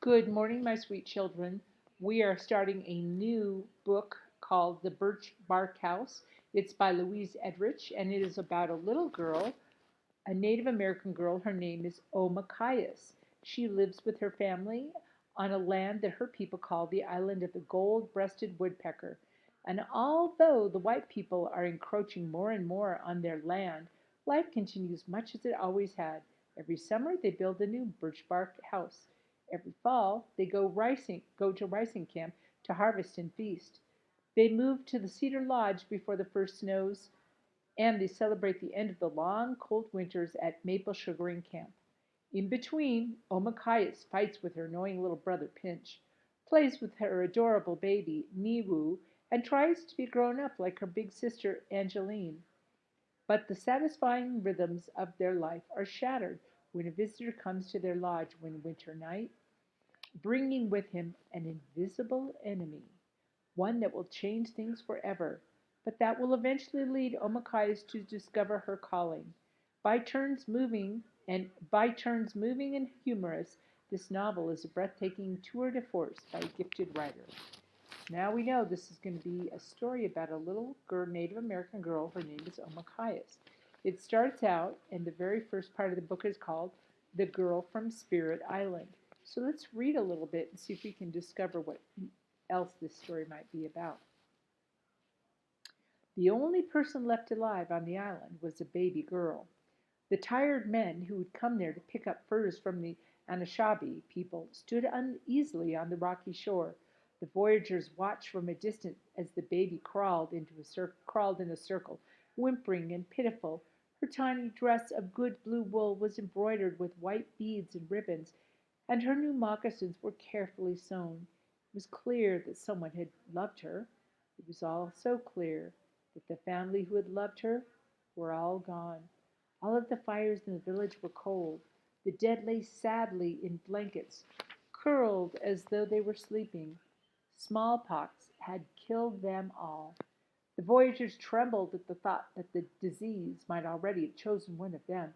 Good morning, my sweet children. We are starting a new book called The Birchbark House. It's by Louise Edrich, and it is about a little girl, a Native American girl. Her name is Omachias. She lives with her family on a land that her people call the island of the gold-breasted woodpecker. And although the white people are encroaching more and more on their land, life continues much as it always had. Every summer they build a new birchbark house. Every fall they go to ricing camp to harvest and feast. They move to the cedar lodge before the first snows, and they celebrate the end of the long, cold winters at maple sugaring camp. In between, Omachias fights with her annoying little brother Pinch, plays with her adorable baby Niwu, and tries to be grown up like her big sister Angeline. But the satisfying rhythms of their life are shattered when a visitor comes to their lodge one winter night, bringing with him an invisible enemy, one that will change things forever, but that will eventually lead Omachias to discover her calling. By turns moving and humorous, this novel is a breathtaking tour de force by a gifted writer. Now we know this is going to be a story about a little girl, Native American girl. Her name is Omachias. It starts out, and the very first part of the book is called The Girl from Spirit Island. So let's read a little bit and see if we can discover what else this story might be about. The only person left alive on the island was a baby girl. The tired men who had come there to pick up furs from the Anishinaabe people stood uneasily on the rocky shore. The voyagers watched from a distance as the baby crawled in a circle, whimpering and pitiful. Her tiny dress of good blue wool was embroidered with white beads and ribbons, and her new moccasins were carefully sewn. It was clear that someone had loved her. It was also clear that the family who had loved her were all gone. All of the fires in the village were cold. The dead lay sadly in blankets, curled as though they were sleeping. Smallpox had killed them all. The voyagers trembled at the thought that the disease might already have chosen one of them.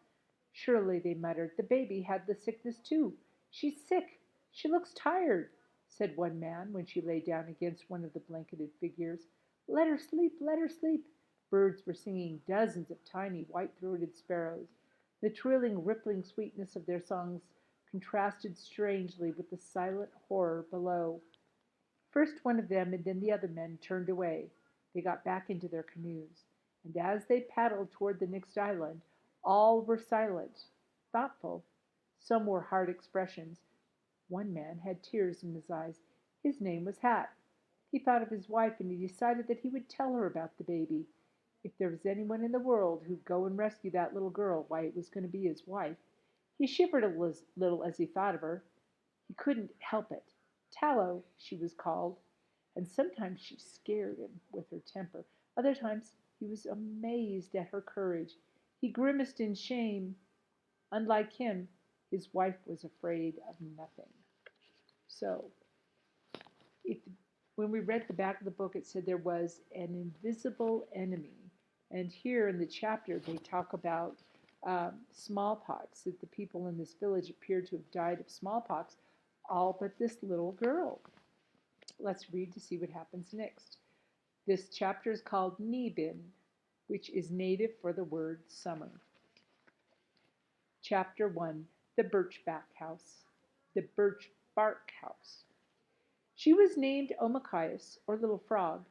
Surely, they muttered, the baby had the sickness too. She's sick. She looks tired, said one man when she lay down against one of the blanketed figures. Let her sleep, let her sleep. Birds were singing, dozens of tiny white-throated sparrows. The trilling, rippling sweetness of their songs contrasted strangely with the silent horror below. First one of them and then the other men turned away. They got back into their canoes, and as they paddled toward the next island, all were silent, thoughtful. Some wore hard expressions. One man had tears in his eyes. His name was Hat. He thought of his wife, and he decided that he would tell her about the baby. If there was anyone in the world who'd go and rescue that little girl, why, it was going to be his wife. He shivered a little as he thought of her. He couldn't help it. Tallow, she was called, and sometimes she scared him with her temper. Other times he was amazed at her courage. He grimaced in shame. Unlike him, his wife was afraid of nothing. So, if, when we read the back of the book, it said there was an invisible enemy. And here in the chapter, they talk about smallpox, that the people in this village appeared to have died of smallpox, all but this little girl. Let's read to see what happens next. This chapter is called Nibin, which is native for the word summer. Chapter 1, The Birchbark House. The Birchbark House. She was named Omachias, or Little Frog,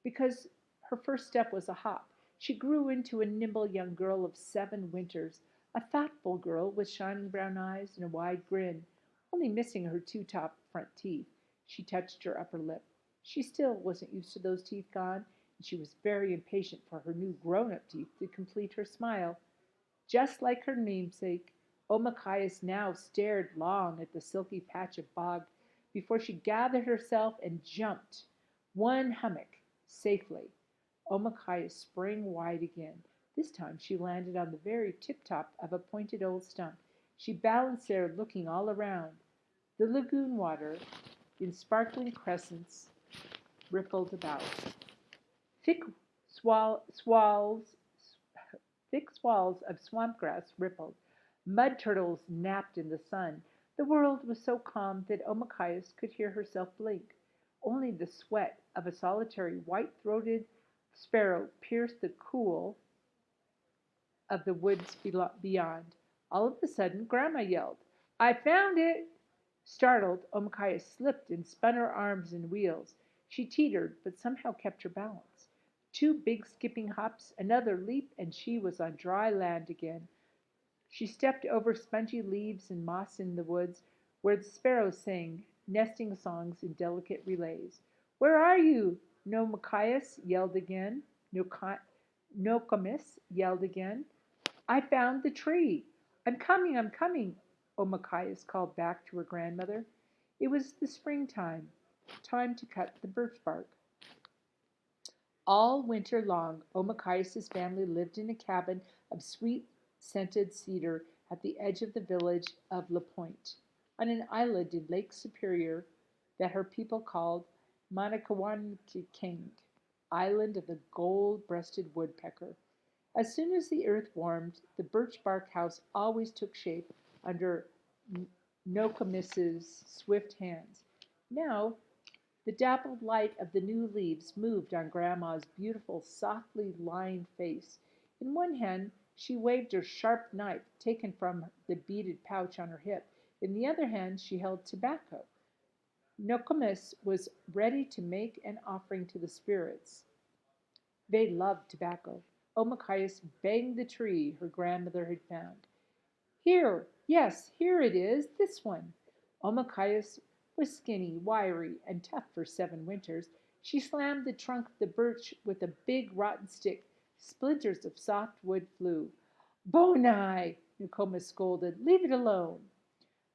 because her first step was a hop. She grew into a nimble young girl of 7 winters, a thoughtful girl with shining brown eyes and a wide grin, only missing her 2 top front teeth. She touched her upper lip. She still wasn't used to those teeth gone, and she was very impatient for her new grown-up teeth to complete her smile. Just like her namesake, Omachias now stared long at the silky patch of bog before she gathered herself and jumped, one hummock, safely. Omachias sprang wide again. This time she landed on the very tip-top of a pointed old stump. She balanced there, looking all around. The lagoon water, in sparkling crescents, rippled about. Thick swalls Thick swalls of swamp grass rippled. Mud turtles napped in the sun. The world was so calm that Omachias could hear herself blink. Only the sweat of a solitary white-throated sparrow pierced the cool of the woods beyond. All of a sudden, Grandma yelled, "I found it!" Startled, Omachias slipped and spun her arms and wheels. She teetered, but somehow kept her balance. Two big skipping hops, another leap, and she was on dry land again. She stepped over spongy leaves and moss in the woods, where the sparrows sang nesting songs in delicate relays. "Where are you?" Nokomis yelled again. Nokomis yelled again. "I found the tree. I'm coming, I'm coming," Omachias called back to her grandmother. It was the springtime, time to cut the birch bark. All winter long, Omachias' family lived in a cabin of sweet scented cedar at the edge of the village of La Pointe, on an island in Lake Superior that her people called Manakawanking, Island of the Gold-breasted Woodpecker. As soon as the earth warmed, the birch bark house always took shape under Nokomis's swift hands. Now the dappled light of the new leaves moved on Grandma's beautiful, softly lined face. In one hand she waved her sharp knife, taken from the beaded pouch on her hip. In the other hand she held tobacco. Nokomis was ready to make an offering to the spirits. They loved tobacco. Omachias banged the tree her grandmother had found. "Here, yes, here it is, this one." Omachias was skinny, wiry, and tough for 7 winters. She slammed the trunk of the birch with a big rotten stick. Splinters of soft wood flew. "Bonai!" Nokomis scolded. "Leave it alone."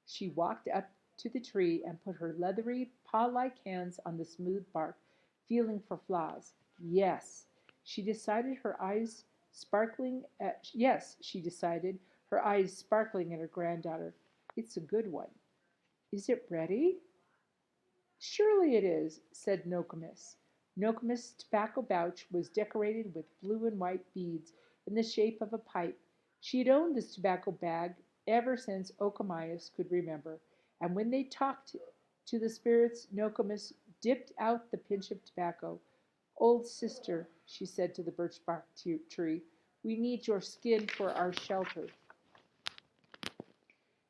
She walked up to the tree and put her leathery, paw-like hands on the smooth bark, feeling for flaws. Yes, she decided, her eyes sparkling at her granddaughter. "It's a good one. Is it ready?" "Surely it is," said Nokomis. Nokomis' tobacco pouch was decorated with blue and white beads in the shape of a pipe. She had owned this tobacco bag ever since Okomias could remember, and when they talked to the spirits, Nokomis dipped out the pinch of tobacco. "Old sister," she said to the birchbark tree, "we need your skin for our shelter."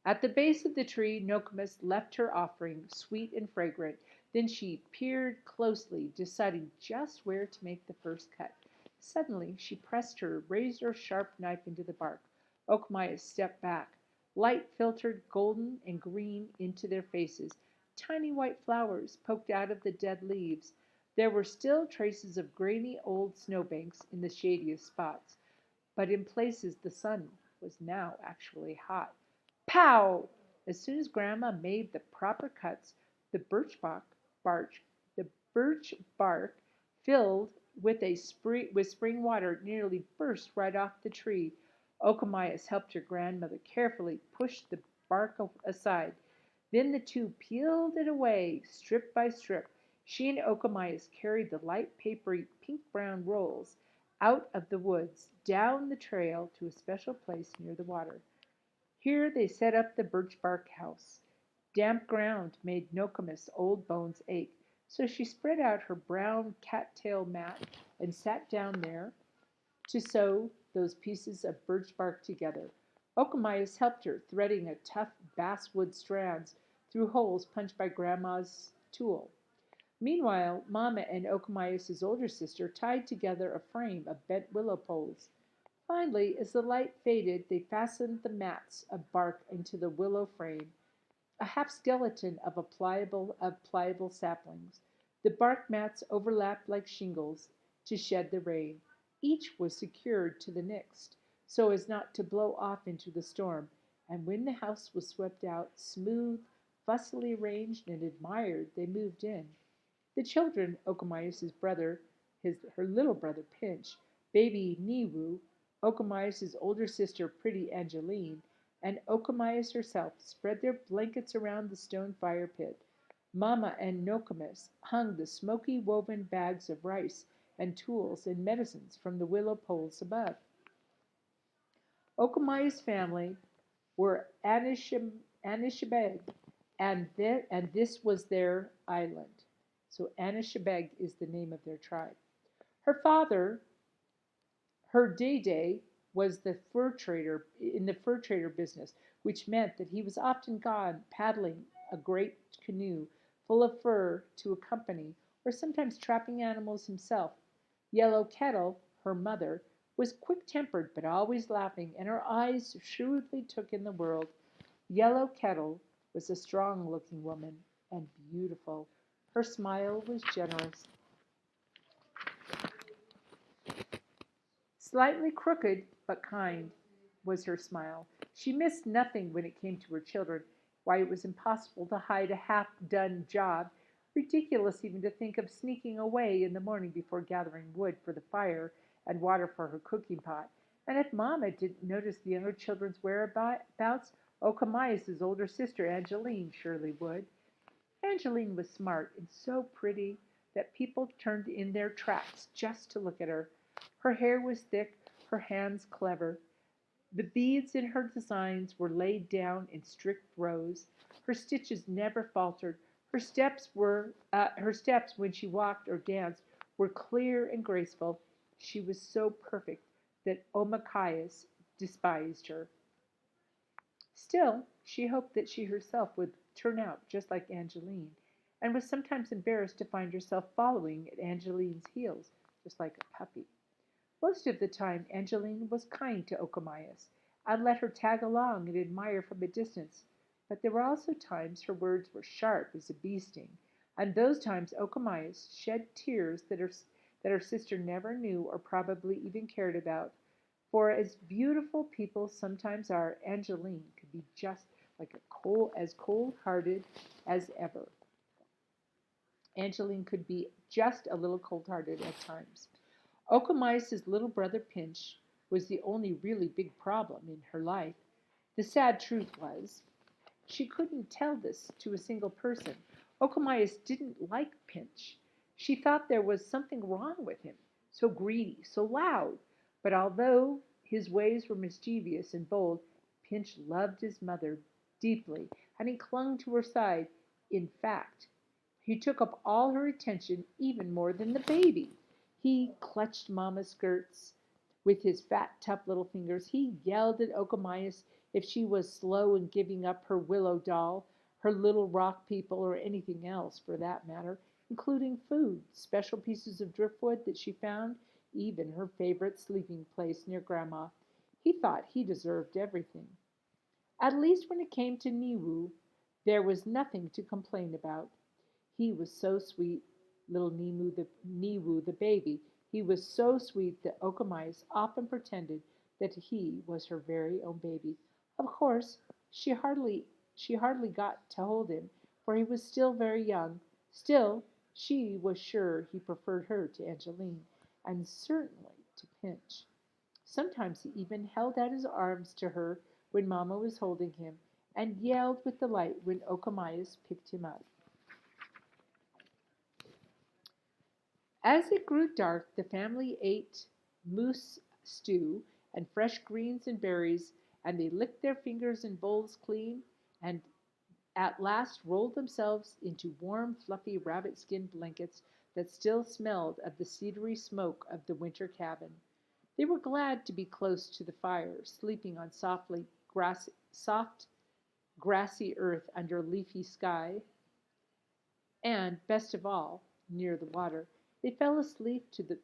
At the base of the tree Nokomis left her offering, sweet and fragrant. Then she peered closely, deciding just where to make the first cut. Suddenly she pressed her razor-sharp knife into the bark. Okomias stepped back. Light filtered golden and green into their faces. Tiny white flowers poked out of the dead leaves. There were still traces of grainy old snowbanks in the shadiest spots, but in places the sun was now actually hot. Pow! As soon as Grandma made the proper cuts, the bark, the birch bark filled with spring water nearly burst right off the tree. Okomias helped her grandmother carefully push the bark aside. Then the two peeled it away, strip by strip. She and Okomias carried the light papery pink-brown rolls out of the woods, down the trail to a special place near the water. Here they set up the birch-bark house. Damp ground made Nokomis' old bones ache, so she spread out her brown cat-tail mat and sat down there to sew those pieces of birch-bark together. Okomias helped her, threading a tough basswood strands through holes punched by Grandma's tool. Meanwhile, Mama and Okomias' older sister tied together a frame of bent willow poles. Finally, as the light faded, they fastened the mats of bark into the willow frame, a half skeleton of pliable saplings. The bark mats overlapped like shingles to shed the rain. Each was secured to the next, so as not to blow off into the storm, and when the house was swept out, smooth, fussily arranged and admired, they moved in. The children, Okomias' brother, her little brother Pinch, baby Niwu, Okomias' older sister Pretty Angeline, and Okomias herself spread their blankets around the stone fire pit. Mama and Nokomis hung the smoky woven bags of rice and tools and medicines from the willow poles above. Okomias' family were Anishebeg, and this was their island. So Anishebeg is the name of their tribe. Her father, her day was the fur trader in the fur trader business, which meant that he was often gone paddling a great canoe full of fur to a company, or sometimes trapping animals himself. Yellow Kettle, her mother, was quick-tempered but always laughing, and her eyes shrewdly took in the world. Yellow Kettle was a strong-looking woman and beautiful. Her smile was generous. Slightly crooked, but kind, was her smile. She missed nothing when it came to her children. Why, it was impossible to hide a half-done job, ridiculous even to think of sneaking away in the morning before gathering wood for the fire and water for her cooking pot. And if Mamma didn't notice the younger children's whereabouts, Okomayas' older sister, Angeline, surely would. Angeline was smart and so pretty that people turned in their tracks just to look at her. Her hair was thick, her hands clever. The beads in her designs were laid down in strict rows. Her stitches never faltered. Her steps when she walked or danced were clear and graceful. She was so perfect that Omakayas despised her. Still, she hoped that she herself would turn out just like Angeline, and was sometimes embarrassed to find herself following at Angeline's heels, just like a puppy. Most of the time Angeline was kind to Okomayas, and let her tag along and admire from a distance, but there were also times her words were sharp as a bee sting, and those times Okomayas shed tears that her sister never knew or probably even cared about. For as beautiful people sometimes are, Angeline could be just like as cold-hearted as ever. Angeline could be just a little cold-hearted at times. Okomias's little brother Pinch was the only really big problem in her life. The sad truth was, she couldn't tell this to a single person. Okomias didn't like Pinch. She thought there was something wrong with him, so greedy, so loud. But although his ways were mischievous and bold, Pinch loved his mother deeply, and he clung to her side. In fact, he took up all her attention even more than the baby. He clutched Mamma's skirts with his fat, tough little fingers. He yelled at Okomias if she was slow in giving up her willow doll, her little rock people, or anything else for that matter, including food, special pieces of driftwood that she found, even her favorite sleeping place near Grandma. He thought he deserved everything. At least when it came to Niwu, there was nothing to complain about. He was so sweet, little Niwu the baby. He was so sweet that Okomias often pretended that he was her very own baby. Of course, she hardly got to hold him, for he was still very young. Still, she was sure he preferred her to Angeline, and certainly to Pinch. Sometimes he even held out his arms to her when Mamma was holding him, and yelled with delight when Okomias picked him up. As it grew dark, the family ate moose stew and fresh greens and berries, and they licked their fingers and bowls clean, and at last rolled themselves into warm, fluffy rabbit-skin blankets that still smelled of the cedary smoke of the winter cabin. They were glad to be close to the fire, sleeping on soft, grassy earth under a leafy sky, and, best of all, near the water. They fell asleep to the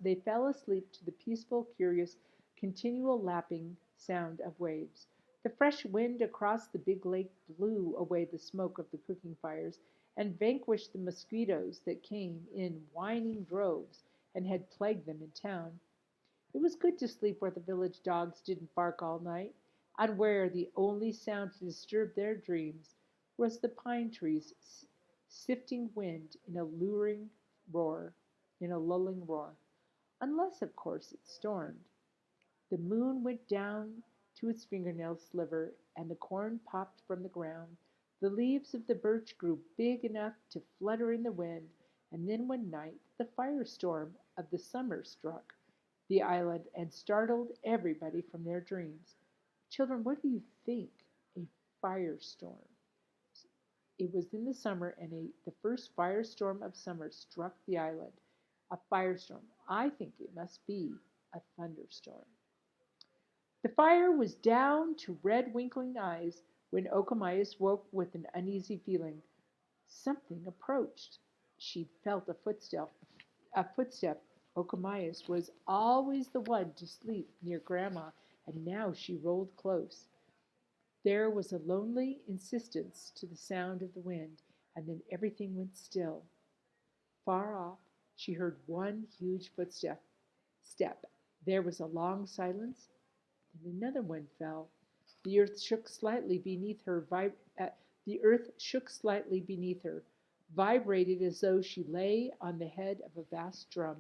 they fell asleep to the peaceful, curious, continual lapping sound of waves. The fresh wind across the big lake blew away the smoke of the cooking fires and vanquished the mosquitoes that came in whining droves and had plagued them in town. It was good to sleep where the village dogs didn't bark all night, and where the only sound to disturb their dreams was the pine trees sifting wind in a roar, in a lulling roar. Unless, of course, it stormed. The moon went down to its fingernail sliver, and the corn popped from the ground. The leaves of the birch grew big enough to flutter in the wind, and then one night the firestorm of the summer struck the island and startled everybody from their dreams. Children, what do you think a firestorm. It was in the summer, and the first firestorm of summer struck the island. A firestorm. I think it must be a thunderstorm. The fire was down to red winkling eyes when Okomayas woke with an uneasy feeling. Something approached. She felt a footstep. A footstep. Okomayas was always the one to sleep near Grandma, and now she rolled close. There was a lonely insistence to the sound of the wind, and then everything went still. Far off, she heard one huge footstep. Step. There was a long silence, then another one fell. The earth shook slightly beneath her. The earth shook slightly beneath her, vibrated as though she lay on the head of a vast drum.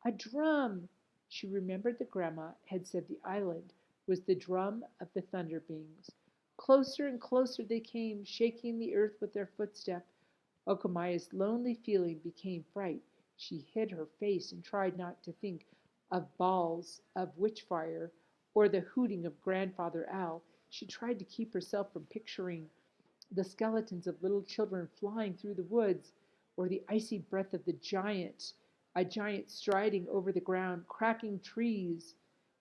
A drum! She remembered that Grandma had said the island was the drum of the thunder beings. Closer and closer they came, shaking the earth with their footstep. Okamaya's lonely feeling became fright. She hid her face and tried not to think of balls of witch fire or the hooting of Grandfather Owl. She tried to keep herself from picturing the skeletons of little children flying through the woods, or the icy breath of a giant striding over the ground, cracking trees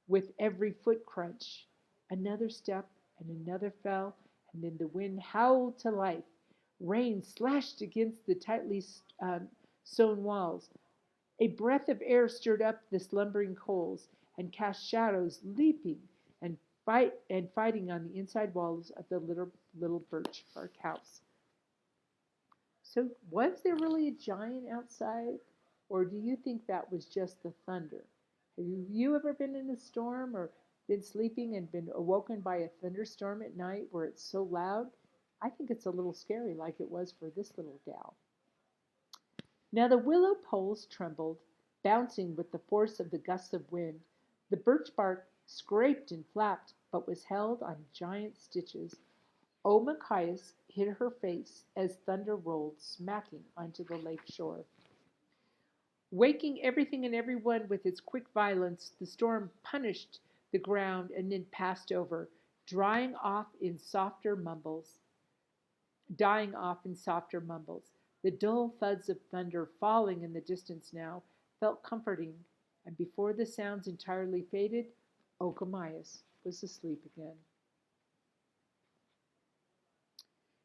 with every foot crunch. Another step and another fell, and then the wind howled to life. Rain slashed against the tightly sewn walls. A breath of air stirred up the slumbering coals and cast shadows, leaping and fighting on the inside walls of the little birch bark house. So, was there really a giant outside, or do you think that was just the thunder? Have you ever been in a storm or been sleeping and been awoken by a thunderstorm at night where it's so loud? I think it's a little scary, like it was for this little gal. Now the willow poles trembled, bouncing with the force of the gusts of wind. The birch bark scraped and flapped, but was held on giant stitches. Machias hid her face as thunder rolled smacking onto the lake shore. Waking everything and everyone with its quick violence, the storm punished the ground and then passed over, drying off in softer mumbles. Dying off in softer mumbles. The dull thuds of thunder falling in the distance now felt comforting, and before the sounds entirely faded, Okomayas was asleep again.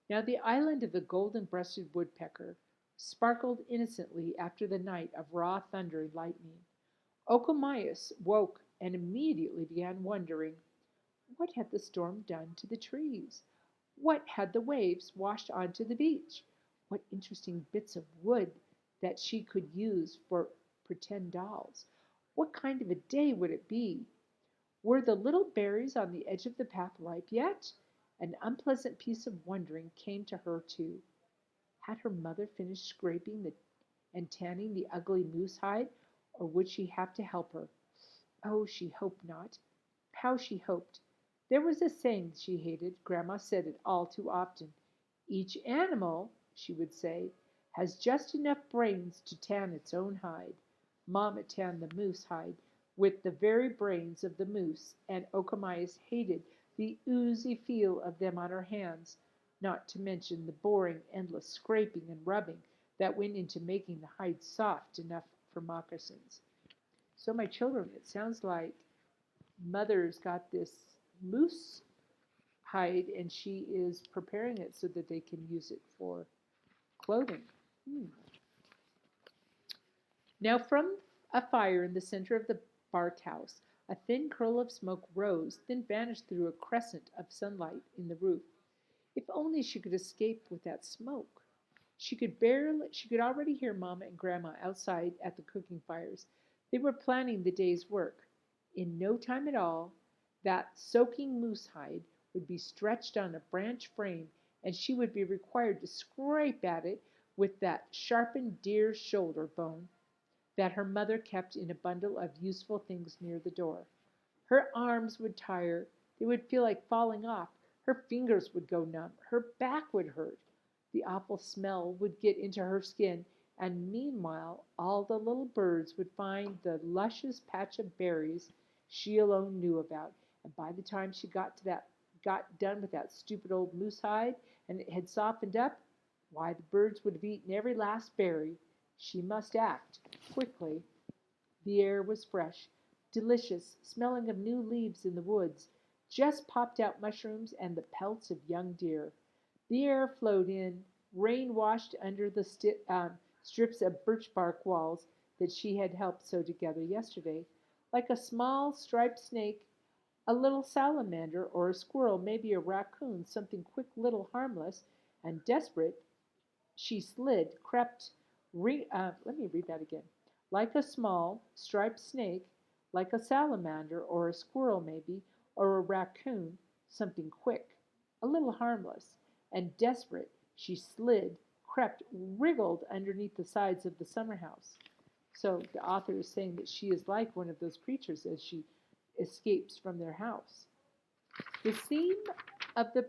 Now the island of the golden-breasted woodpecker sparkled innocently after the night of raw thunder and lightning. Okomayas woke and immediately began wondering what had the storm done to the trees? What had the waves washed onto the beach? What interesting bits of wood that she could use for pretend dolls? What kind of a day would it be? Were the little berries on the edge of the path ripe yet? An unpleasant piece of wondering came to her, too. Had her mother finished and tanning the ugly moose hide, or would she have to help her? Oh, she hoped not. How she hoped. There was a saying she hated. Grandma said it all too often. Each animal, she would say, has just enough brains to tan its own hide. Mamma tanned the moose hide with the very brains of the moose, and Okomayas hated the oozy feel of them on her hands, not to mention the boring, endless scraping and rubbing that went into making the hide soft enough for moccasins. So, my children, it sounds like Mother's got this moose hide and she is preparing it so that they can use it for clothing. Hmm. Now, from a fire in the center of the bark house, a thin curl of smoke rose, then vanished through a crescent of sunlight in the roof. If only she could escape with that smoke. She could already hear Mamma and Grandma outside at the cooking fires. They were planning the day's work. In no time at all, that soaking moose hide would be stretched on a branch frame, and she would be required to scrape at it with that sharpened deer's shoulder bone that her mother kept in a bundle of useful things near the door. Her arms would tire, they would feel like falling off, her fingers would go numb, her back would hurt. The awful smell would get into her skin, and meanwhile all the little birds would find the luscious patch of berries she alone knew about, and by the time she got done with that stupid old moose hide and it had softened up, why, the birds would have eaten every last berry. She must act quickly. The air was fresh, delicious, smelling of new leaves in the woods, just popped out mushrooms, and the pelts of young deer. The air flowed in, rain washed under the strips of birchbark walls that she had helped sew together yesterday, like a small striped snake, a little salamander, or a squirrel, maybe a raccoon, something quick, little, harmless, and desperate. She slid, crept, let me read that again. Like a small, striped snake, like a salamander or a squirrel maybe, or a raccoon, something quick, a little harmless, and desperate, she slid, crept, wriggled underneath the sides of the summer house. So the author is saying that she is like one of those creatures as she escapes from their house. The seam of the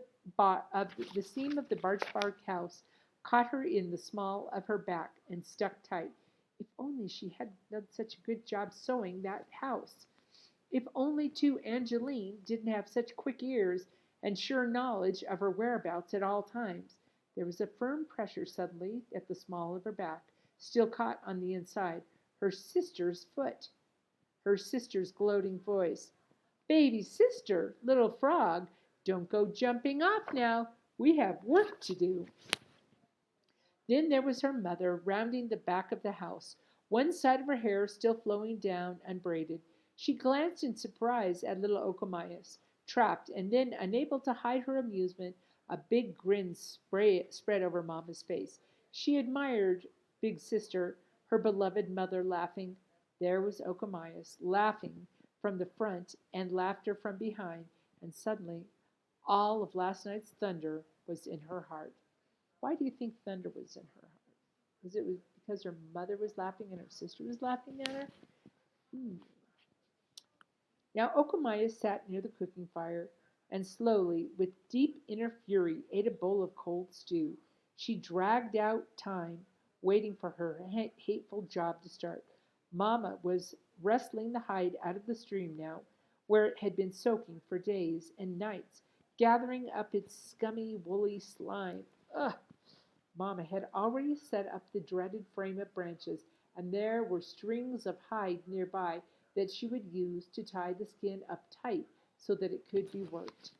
seam of the birchbark house caught her in the small of her back and stuck tight. If only she had done such a good job sewing that house. If only, too, Angeline didn't have such quick ears and sure knowledge of her whereabouts at all times. There was a firm pressure suddenly at the small of her back, still caught on the inside. Her sister's foot. Her sister's gloating voice. Baby sister, little frog, don't go jumping off now. We have work to do. Then there was her mother rounding the back of the house, one side of her hair still flowing down unbraided. She glanced in surprise at little Okomias, trapped, and then, unable to hide her amusement, a big grin spread over Mamma's face. She admired Big Sister, her beloved mother, laughing. There was Okomias, laughing from the front and laughter from behind, and suddenly all of last night's thunder was in her heart. Why do you think thunder was in her heart? Was it because her mother was laughing and her sister was laughing at her? Hmm. Now Okomias sat near the cooking fire and slowly, with deep inner fury, ate a bowl of cold stew. She dragged out time, waiting for her hateful job to start. Mamma was wrestling the hide out of the stream now, where it had been soaking for days and nights, gathering up its scummy, woolly slime. Ugh! Mamma had already set up the dreaded frame of branches, and there were strings of hide nearby that she would use to tie the skin up tight so that it could be worked.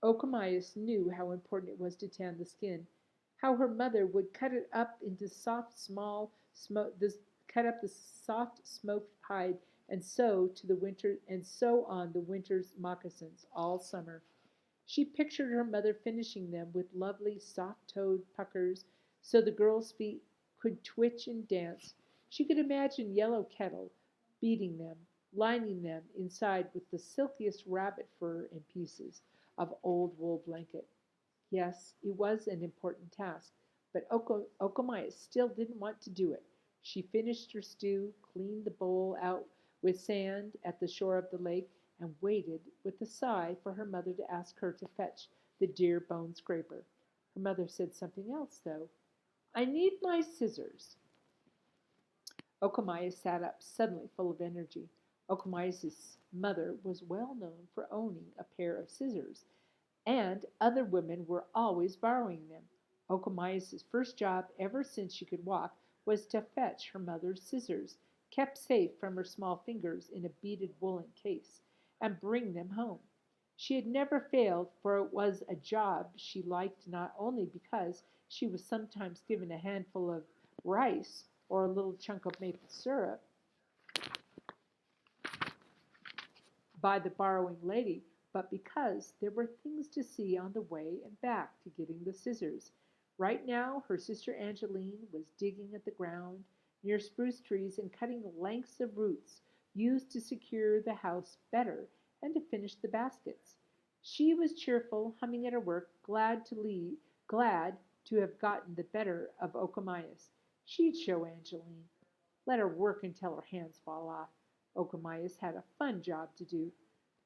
Okomias knew how important it was to tan the skin, how her mother would cut it up into soft, small, cut up the soft smoked hide and sew on the winter's moccasins all summer. She pictured her mother finishing them with lovely soft-toed puckers so the girl's feet could twitch and dance. She could imagine Yellow Kettle beating them, lining them inside with the silkiest rabbit fur and pieces of old wool blanket. Yes, it was an important task, but Okomias still didn't want to do it. She finished her stew, cleaned the bowl out with sand at the shore of the lake, and waited with a sigh for her mother to ask her to fetch the dear bone scraper. Her mother said something else, though. I need my scissors. Okomias sat up, suddenly full of energy. Okomias's mother was well known for owning a pair of scissors, and other women were always borrowing them. Okomias's first job ever since she could walk was to fetch her mother's scissors, kept safe from her small fingers in a beaded woolen case, and bring them home. She had never failed, for it was a job she liked not only because she was sometimes given a handful of rice or a little chunk of maple syrup by the borrowing lady, but because there were things to see on the way and back to getting the scissors. Right now, her sister Angeline was digging at the ground near spruce trees and cutting lengths of roots used to secure the house better and to finish the baskets. She was cheerful, humming at her work, glad to have gotten the better of Okomias. She'd show Angeline. Let her work until her hands fall off. Okomias had a fun job to do.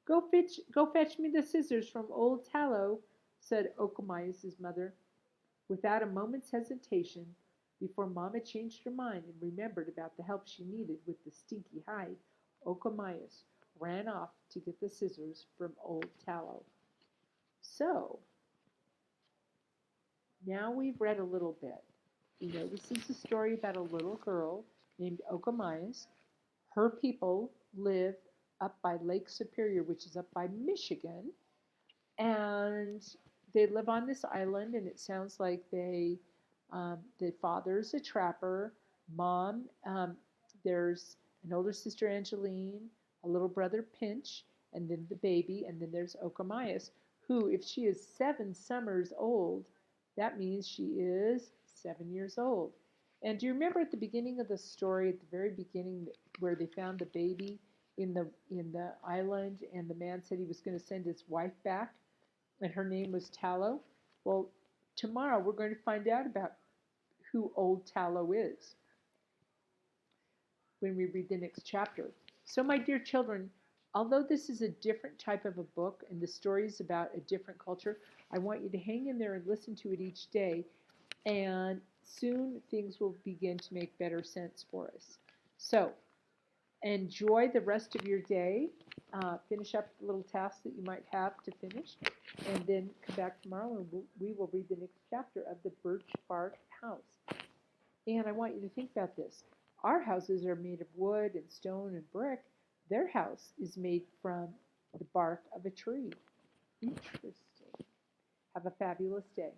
Go fetch me the scissors from old Tallow, said Okomias's mother. Without a moment's hesitation, before Mamma changed her mind and remembered about the help she needed with the stinky hide, Okomias ran off to get the scissors from old Tallow. So now we've read a little bit. You know, this is a story about a little girl named Okomayas. Her people live up by Lake Superior, which is up by Michigan, and they live on this island. And it sounds like the father's a trapper, mom, there's an older sister Angeline, a little brother Pinch, and then the baby, and then there's Okomayas, who, if she is 7 summers old, that means she is 7 years old. And do you remember at the beginning of the story, at the very beginning, where they found the baby in the island, and the man said he was going to send his wife back, and her name was Tallow? Well, tomorrow we're going to find out about who Old Tallow is when we read the next chapter. So, my dear children, although this is a different type of a book and the story is about a different culture, I want you to hang in there and listen to it each day, and soon things will begin to make better sense for us. So, enjoy the rest of your day. Finish up the little tasks that you might have to finish, and then come back tomorrow and we will read the next chapter of the Birchbark House. And I want you to think about this. Our houses are made of wood and stone and brick. Their house is made from the bark of a tree. Interesting. Have a fabulous day.